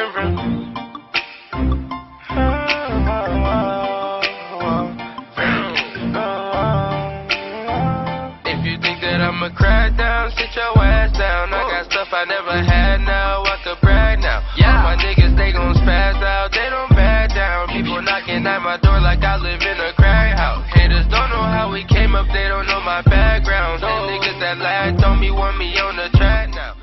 If you think that I'ma crack down, sit your ass down. I got stuff I never had now, I could brag now. All my niggas, they gon' spaz out, they don't back down. People knocking at my door like I live in a crack house. Haters don't know how we came up, they don't know my background. Them niggas that laughed on me want me on the track now.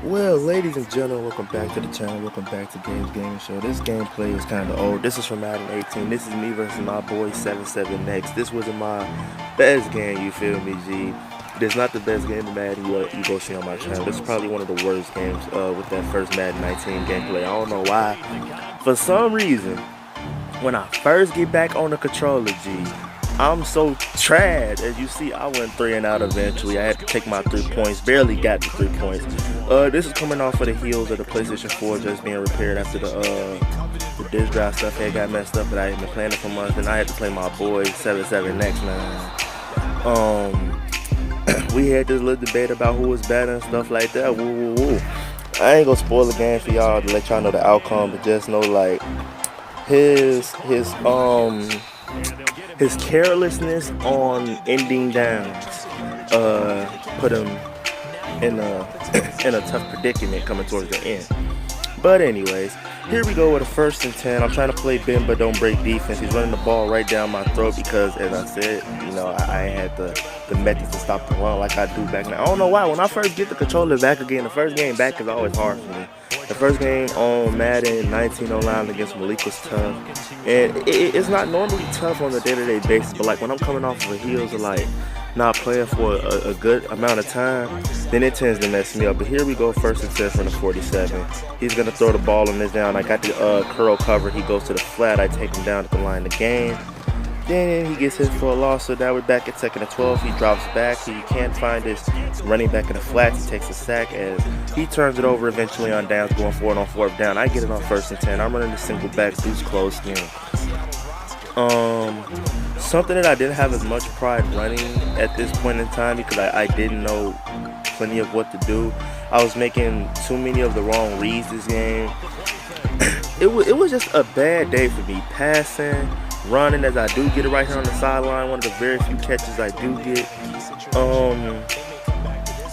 Well, ladies and gentlemen, welcome back to the channel. Welcome back to Gabe's Gaming Show. This gameplay is kind of old. This is from Madden 18. This is me versus my boy 77X. This wasn't my best game, you feel me, G? This is not the best game of Madden you go see on my channel. This is probably one of the worst games with that first Madden 19 gameplay. I don't know why. For some reason, when I first get back on the controller, G, I'm so trash. As you see, I went 3 and out eventually. I had to take my 3 points. Barely got the 3 points. This is coming off of the heels of the PlayStation 4 just being repaired after the disk drive stuff had got messed up, but I had been playing it for months, and I had to play my boy 77X, man. We had this little debate about who was better and stuff like that. Woo, woo, woo. I ain't gonna spoil the game for y'all to let y'all know the outcome, but just know, like, his carelessness on ending downs put him in a tough predicament coming towards the end. But anyways, here we go with a 1st and 10. I'm trying to play bend but don't break defense. He's running the ball right down my throat because, as I said, you know, I had the methods to stop the run like I do back now. I don't know why. When I first get the controller back again, the first game back is always hard for me. The first game on Madden 19 online against Malik was tough. And it's not normally tough on a day-to-day basis, but like when I'm coming off of the heels of like not playing for a good amount of time, then it tends to mess me up. But here we go, 1st and 10 from the 47. He's gonna throw the ball on this down. I got the curl covered. He goes to the flat. I take him down at the line of the game. Then he gets hit for a loss, so now we're back at 2nd and 12. He drops back. He can't find his running back in the flats. He takes a sack as he turns it over eventually on downs, going for it on 4th down. I get it on 1st and 10. I'm running the single back, deuce close scheme. Something that I didn't have as much pride running at this point in time because I didn't know plenty of what to do. I was making too many of the wrong reads this game. It was just a bad day for me. Passing, running, as I do get it right here on the sideline. One of the very few catches I do get.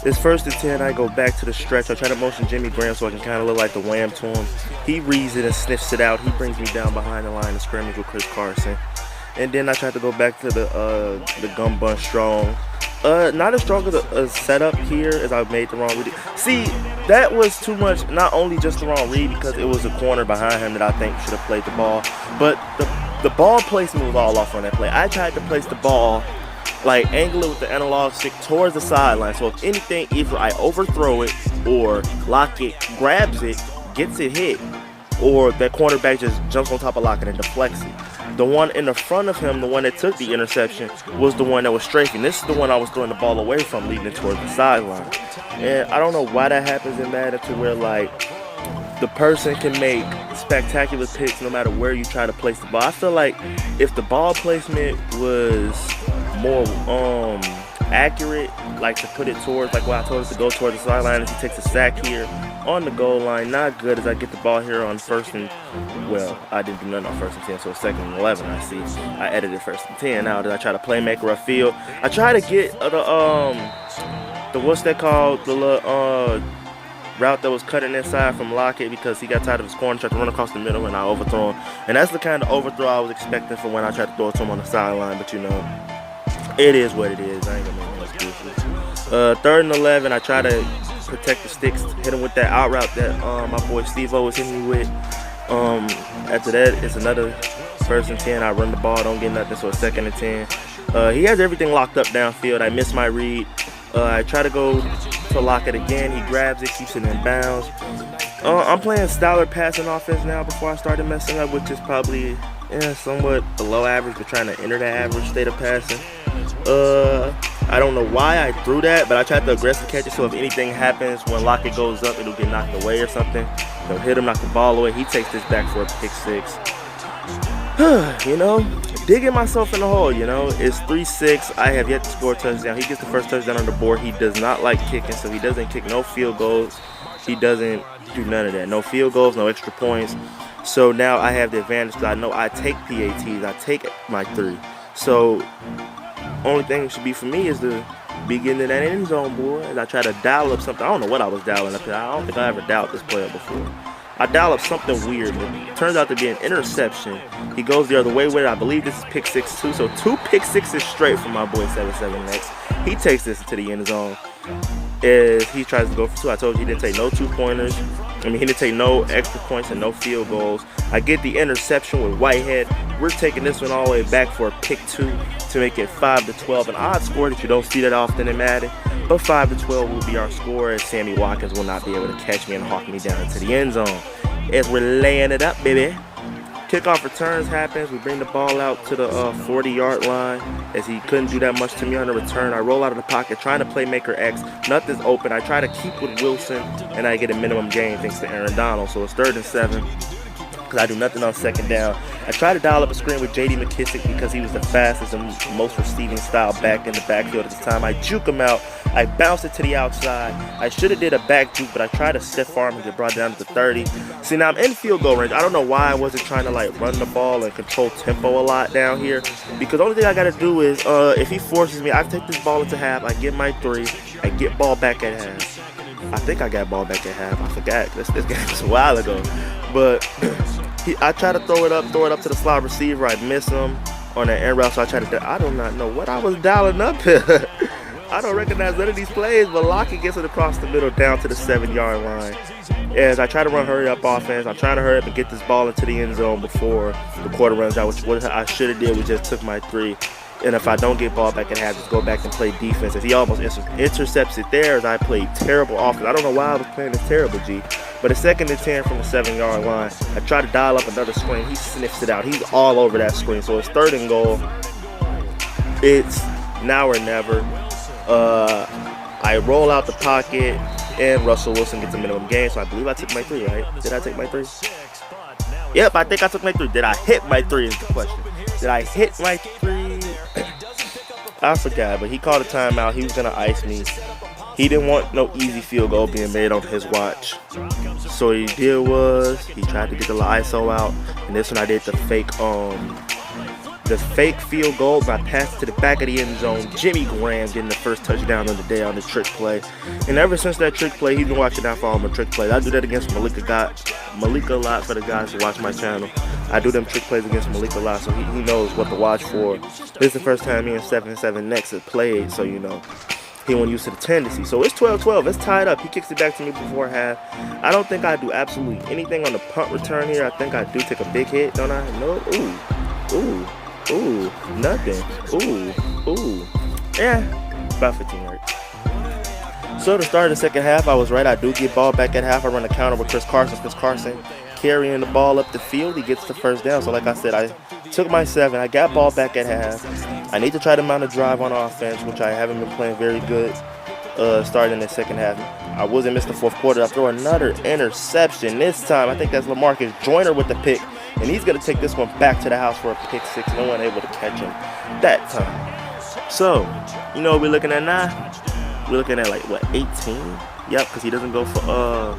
This 1st and 10, I go back to the stretch. I try to motion Jimmy Graham so I can kind of look like the wham to him. He reads it and sniffs it out. He brings me down behind the line of scrimmage with Chris Carson. And then I tried to go back to the gun bunch strong. Not as strong as a setup here as I made the wrong read. See, that was too much, not only just the wrong read because it was a corner behind him that I think should have played the ball, but the ball placement was all off on that play. I tried to place the ball, like angle it with the analog stick towards the sideline. So if anything, either I overthrow it or Lockett grabs it, gets it hit, or that cornerback just jumps on top of Lockett and deflects it. The one in the front of him, the one that took the interception, was the one that was strafing. This is the one I was throwing the ball away from, leading it towards the sideline. And I don't know why that happens in Madden, to where like the person can make spectacular picks no matter where you try to place the ball. I feel like if the ball placement was more accurate, like to put it towards, like what I told us to go towards the sideline, as he takes a sack here on the goal line. Not good as I get the ball here on 1st and, well, I didn't do nothing on 1st and 10, so 2nd and 11 I see. I edited 1st and 10. Now that I try to playmaker upfield, I try to get the what's that called, the little route that was cutting inside from Lockett because he got tired of his corner, tried to run across the middle, and I overthrow him. And that's the kind of overthrow I was expecting for when I tried to throw it to him on the sideline, but you know, it is what it is. I ain't gonna make no excuses. 3rd and 11, I try to protect the sticks, hit him with that out route that my boy Steve-O was hitting me with. After that, it's another 1st and 10. I run the ball, don't get nothing, so a 2nd and 10. He has everything locked up downfield. I miss my read. I try to go to Lockett again. He grabs it, keeps it in bounds. I'm playing styler passing offense now before I started messing up, which is probably somewhat below average, but trying to enter the average state of passing. I don't know why I threw that, but I tried to aggressive catch it, so if anything happens when Lockett goes up, it'll get knocked away or something. They'll hit him, knock the ball away. He takes this back for a pick 6. You know, digging myself in the hole, you know. It's 3-6. I have yet to score a touchdown. He gets the first touchdown on the board. He does not like kicking, so he doesn't kick no field goals. He doesn't do none of that. No field goals, no extra points. So now I have the advantage because I know I take PATs. I take my 3. So only thing it should be for me is to be getting in that end zone, boy. As I try to dial up something. I don't know what I was dialing up. I don't think I ever dialed this player before. I dial up something weird. It turns out to be an interception. He goes the other way with it. I believe this is pick 6 too. So 2 pick 6s straight from my boy 77X. He takes this into the end zone as he tries to go for 2. I told you he didn't take no 2-pointers. He didn't take no extra points and no field goals. I get the interception with Whitehead. We're taking this one all the way back for a pick 2 to make it 5-12. An odd score that you don't see that often in Madden. But 5-12 will be our score, as Sammy Watkins will not be able to catch me and hawk me down into the end zone. As we're laying it up, baby. Kickoff returns happens. We bring the ball out to the 40-yard line, as he couldn't do that much to me on the return. I roll out of the pocket, trying to playmaker X. Nothing's open. I try to keep with Wilson, and I get a minimum gain thanks to Aaron Donald. So it's 3rd and 7. Because I do nothing on 2nd down. I try to dial up a screen with J.D. McKissick because he was the fastest and most receiving style back in the backfield at the time. I juke him out. I bounce it to the outside. I should have did a back juke, but I tried to stiff arm and get brought down to the 30. See, now I'm in field goal range. I don't know why I wasn't trying to like run the ball and control tempo a lot down here. Because the only thing I got to do is, if he forces me, I take this ball into half. I get my 3. I get ball back at half. I think I got ball back at half. I forgot. This game was a while ago. But I try to throw it up to the slot receiver. I miss him on that end route, so I try to. I do not know what I was dialing up here. I don't recognize none of these plays, but Lockett gets it across the middle down to the 7-yard line. As I try to run hurry up offense, I'm trying to hurry up and get this ball into the end zone before the quarter runs out, which what I should have did was just took my 3. And if I don't get ball back at half, just go back and play defense. As he almost intercepts it there, as I played terrible offense. I don't know why I was playing this terrible, G. But it's 2nd and 10 from the 7-yard line. I try to dial up another screen. He sniffs it out. He's all over that screen. So it's 3rd and goal. It's now or never. I roll out the pocket, and Russell Wilson gets a minimum gain. So I believe I took my 3, right? Did I take my 3? Yep, I think I took my 3. Did I hit my 3 is the question. Did I hit my 3? I forgot, but he called a timeout. He was going to ice me. He didn't want no easy field goal being made on his watch. So what he did was he tried to get the ISO out. And this one I did the fake field goal by passing to the back of the end zone. Jimmy Graham getting the first touchdown of the day on the trick play. And ever since that trick play, he's been watching out for all my trick plays. I do that against Malika a lot for the guys who watch my channel. I do them trick plays against Malika a lot, so he knows what to watch for. This is the first time me and 77X have played, so you know, he wasn't used to the tendency. So it's 12-12. It's tied up. He kicks it back to me before half. I don't think I do absolutely anything on the punt return here. I think I do take a big hit, don't I? No. Ooh. Nothing. Ooh. Yeah. About 15 yards. So to start the 2nd half, I was right. I do get ball back at half. I run a counter with Chris Carson. Chris Carson carrying the ball up the field. He gets the first down. So like I said, I took my 7. I got ball back at half. I need to try to mount a drive on offense, which I haven't been playing very good starting in the 2nd half. I wasn't missed the 4th quarter. I throw another interception. This time, I think that's LaMarcus Joyner with the pick. And he's going to take this one back to the house for a pick 6. No one able to catch him that time. So, you know what we're looking at now? We're looking at, like, what, 18? Yep, because he doesn't go for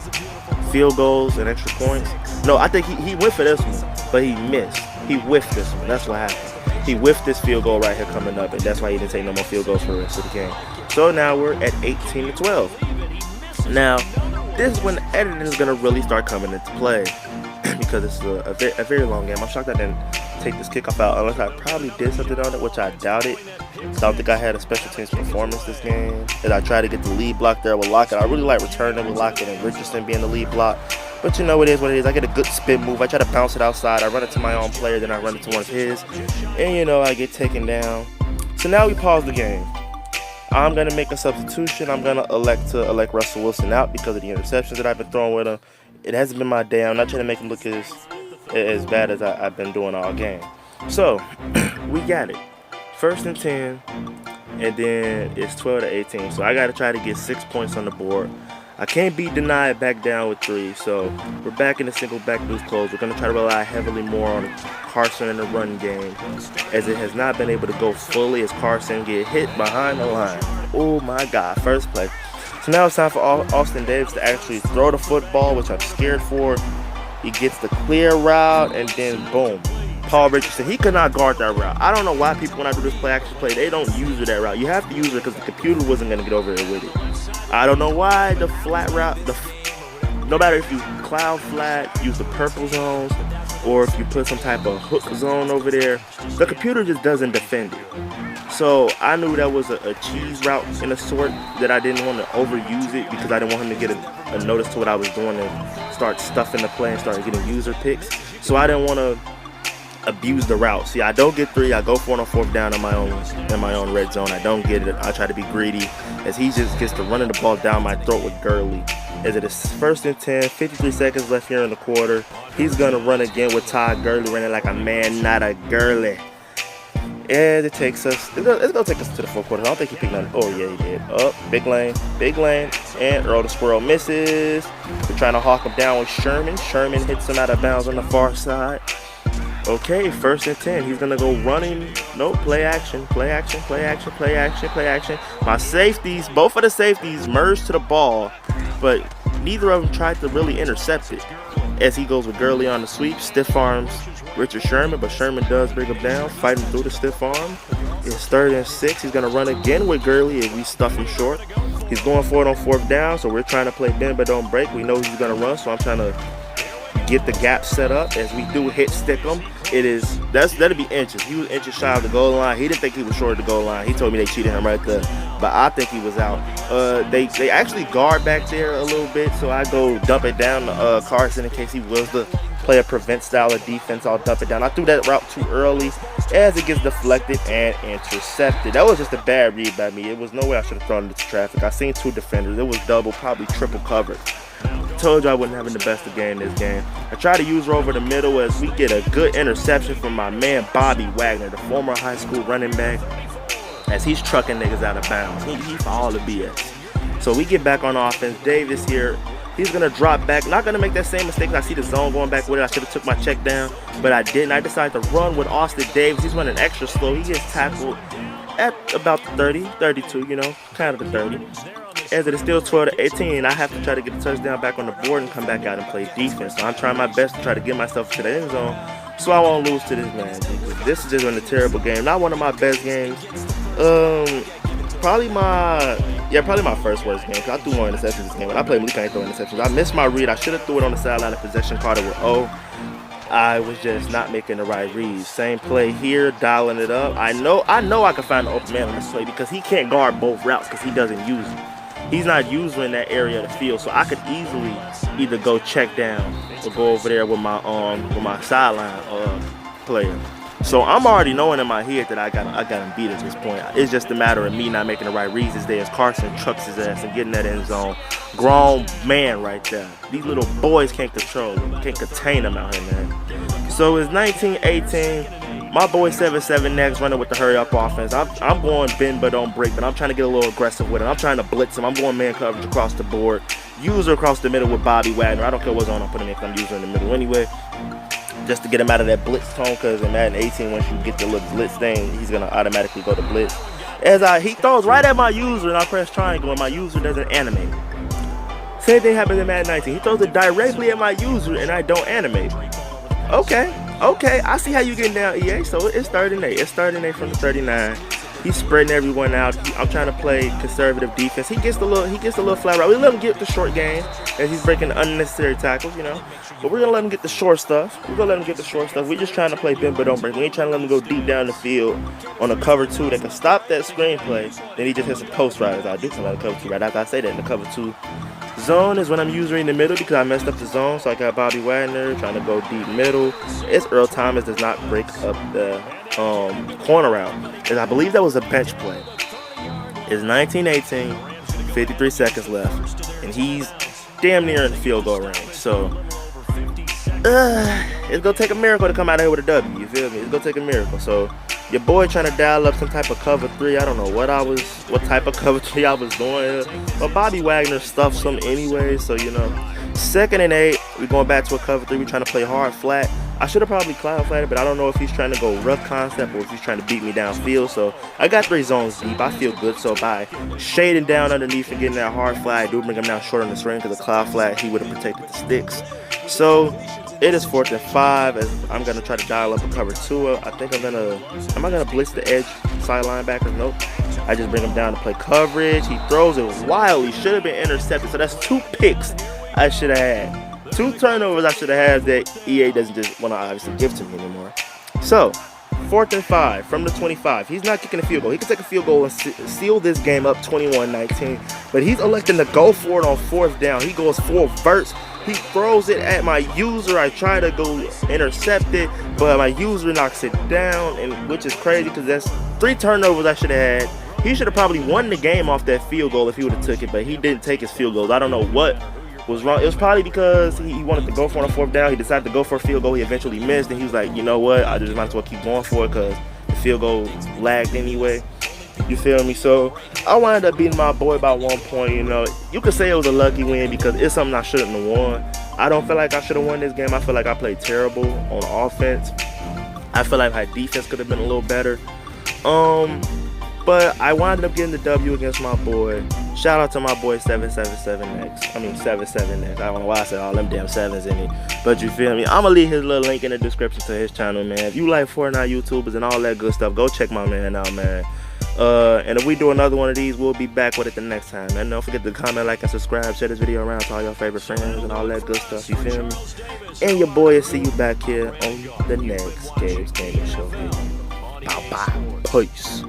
field goals and extra points. No, I think he went for this one, but he missed. He whiffed this one. That's what happened. He whiffed this field goal right here coming up, and that's why he didn't take no more field goals for the rest of the game. So now we're at 18-12. Now, this is when editing is going to really start coming into play because it's a very long game. I'm shocked I didn't take this kickoff out unless I probably did something on it, which I doubt it. So I don't think I had a special teams performance this game. And I tried to get the lead block there with Lockett. I really like returning with Lockett and Richardson being the lead block. But you know, it is what it is. I get a good spin move. I try to bounce it outside. I run it to my own player, then I run it to one of his. And you know, I get taken down. So now we pause the game. I'm going to make a substitution. I'm going to elect Russell Wilson out because of the interceptions that I've been throwing with him. It hasn't been my day. I'm not trying to make him look as bad as I've been doing all game. So, we got it. 1st and 10, and then it's 12-18. So I got to try to get 6 points on the board. I can't be denied back down with 3, so we're back in the single back loose close. We're going to try to rely heavily more on Carson in the run game, as it has not been able to go fully as Carson get hit behind the line. Oh my God, first play. So now it's time for Austin Davis to actually throw the football, which I'm scared for. He gets the clear route, and then boom. Paul Richardson, he could not guard that route. I don't know why people, when I do this play action play, they don't use that route. You have to use it because the computer wasn't going to get over there with it. I don't know why the flat route, no matter if you cloud flat, use the purple zones, or if you put some type of hook zone over there, the computer just doesn't defend it. So I knew that was a cheese route in a sort, that I didn't want to overuse it because I didn't want him to get a notice to what I was doing and start stuffing the play and start getting user picks. So I didn't want to abuse the route. See, I don't get 3. I go for it on 4th down in my own red zone. I don't get it. I try to be greedy, as he just gets to running the ball down my throat with Gurley. As it is 1st and 10, 53 seconds left here in the quarter. He's gonna run again with Todd Gurley, running like a man, not a Gurley. And it takes us, it's gonna take us to the 4th quarter. I don't think he picked nothing. Oh yeah, he did. Up, big lane, and Earl the Squirrel misses. We're trying to hawk him down with Sherman. Sherman hits him out of bounds on the far side. Okay, 1st and 10. He's gonna go running. Nope, play action. My safeties, both of the safeties merged to the ball, but neither of them tried to really intercept it. As he goes with Gurley on the sweep, stiff arms Richard Sherman, but Sherman does bring him down, fighting through the stiff arm. It's 3rd and 6. He's gonna run again with Gurley if we stuff him short. He's going for it on 4th down, so we're trying to play bend but don't break. We know he's gonna run, so I'm trying to get the gap set up. As we do hit stick him, that'll be inches. He was inches shy of the goal line. He didn't think he was short of the goal line. He told me they cheated him right there, but I think he was out. They actually guard back there a little bit, so I go dump it down to Carson in case he was the play a prevent style of defense. I'll dump it down. I threw that route too early, as it gets deflected and intercepted. That was just a bad read by me. It was no way I should have thrown it into traffic. I seen 2 defenders. It was double, probably triple covered. Told you I wasn't having the best of game this game. I try to use her over the middle, as we get a good interception from my man Bobby Wagner, the former high school running back, as he's trucking niggas out of bounds. He for all the BS. So we get back on offense. Davis here, he's gonna drop back. Not gonna make that same mistake. I see the zone going back with it. I should have took my check down, but I didn't. I decided to run with Austin Davis. He's running extra slow. He gets tackled at about the 30, 32, you know, kind of the 30. As it is still 12-18, I have to try to get a touchdown back on the board and come back out and play defense. So I'm trying my best to try to get myself to the end zone so I won't lose to this man. This has just been a terrible game. Not one of my best games. Probably my first worst game, because I threw more interceptions this game. When I played Malik, I ain't throw interceptions. I missed my read. I should have threw it on the sideline of possession, caught it with O. I was just not making the right reads. Same play here, dialing it up. I know I can find an open man on this play, because he can't guard both routes because he doesn't use it. He's not using in that area of the field, so I could easily either go check down or go over there with my sideline player. So I'm already knowing in my head that I got him beat at this point. It's just a matter of me not making the right reads today, as Carson trucks his ass and getting that end zone. Grown man right there. These little boys can't control him, can't contain him out here, man. So it's 19-18. My boy 7-7 next, running with the hurry up offense. I'm going bend but don't break, but I'm trying to get a little aggressive with it. I'm trying to blitz him. I'm going man coverage across the board. User across the middle with Bobby Wagner. I don't care what's on. I'm putting him in. I'm user in the middle anyway, just to get him out of that blitz tone, because in Madden 18, once you get the little blitz thing, he's gonna automatically go to blitz. He throws right at my user, and I press triangle, and my user doesn't animate. Same thing happens in Madden 19. He throws it directly at my user, and I don't animate. Okay, I see how you getting down, EA. So it's 3rd and 8. It's 3rd and 8 from the 39. He's spreading everyone out. I'm trying to play conservative defense. He gets the little flat route. We let him get the short game as he's breaking unnecessary tackles, you know. But we're gonna let him get the short stuff. We're just trying to play bend but don't break. We ain't trying to let him go deep down the field on a cover 2 that can stop that screen play. Then he just hits a post right as I do come out of cover 2. Right after I say that, in the cover 2 zone is when I'm using in the middle, because I messed up the zone. So I got Bobby Wagner trying to go deep middle. It's Earl Thomas does not break up the corner route, as I believe that was a bench play. It's 19-18, 53 seconds left, and he's damn near in the field goal range. So it's gonna take a miracle to come out of here with a W. You feel me? It's gonna take a miracle. So Your boy trying to dial up some type of cover 3. I don't know what type of cover 3 I was doing. But Bobby Wagner stuffed some anyway, so you know. 2nd and 8, we're going back to a cover 3. We're trying to play hard flat. I should have probably cloud flatted, but I don't know if he's trying to go rough concept or if he's trying to beat me downfield. So I got 3 zones deep. I feel good. So by shading down underneath and getting that hard flat, I do bring him down short on the screen because the cloud flat, he would have protected the sticks. So it is 4th and 5 as I'm going to try to dial up a cover 2. I think am I going to blitz the edge side linebacker? Nope. I just bring him down to play coverage. He throws it wildly. Should have been intercepted. So that's 2 picks I should have had. 2 turnovers I should have had that EA doesn't just want to obviously give to me anymore. So, 4th and 5 from the 25. He's not kicking a field goal. He can take a field goal and seal this game up 21-19. But he's electing to go for it on 4th down. He goes full verts. He throws it at my user. I try to go intercept it, but my user knocks it down, and which is crazy because that's 3 turnovers I should have had. He should have probably won the game off that field goal if he would have took it, but he didn't take his field goals. I don't know what was wrong. It was probably because he wanted to go for it on 4th down. He decided to go for a field goal. He eventually missed, and he was like, you know what? I just might as well keep going for it because the field goal lagged anyway. You feel me? So I wound up beating my boy by 1 point. You know, you could say it was a lucky win because it's something I shouldn't have won. I don't feel like I should have won this game. I feel like I played terrible on offense. I feel like my defense could have been a little better. But I wound up getting the W against my boy. Shout out to my boy 777X. I mean 77X. I don't know why I said all them damn 7s in it. But you feel me? I'm going to leave his little link in the description to his channel, man. If you like Fortnite YouTubers and all that good stuff, go check my man out, man. And if we do another one of these, we'll be back with it the next time. And don't forget to comment, like, and subscribe. Share this video around to all your favorite friends and all that good stuff. You feel me? And your boy will see you back here on the next Gabe's Gaming Show. Bye bye. Peace.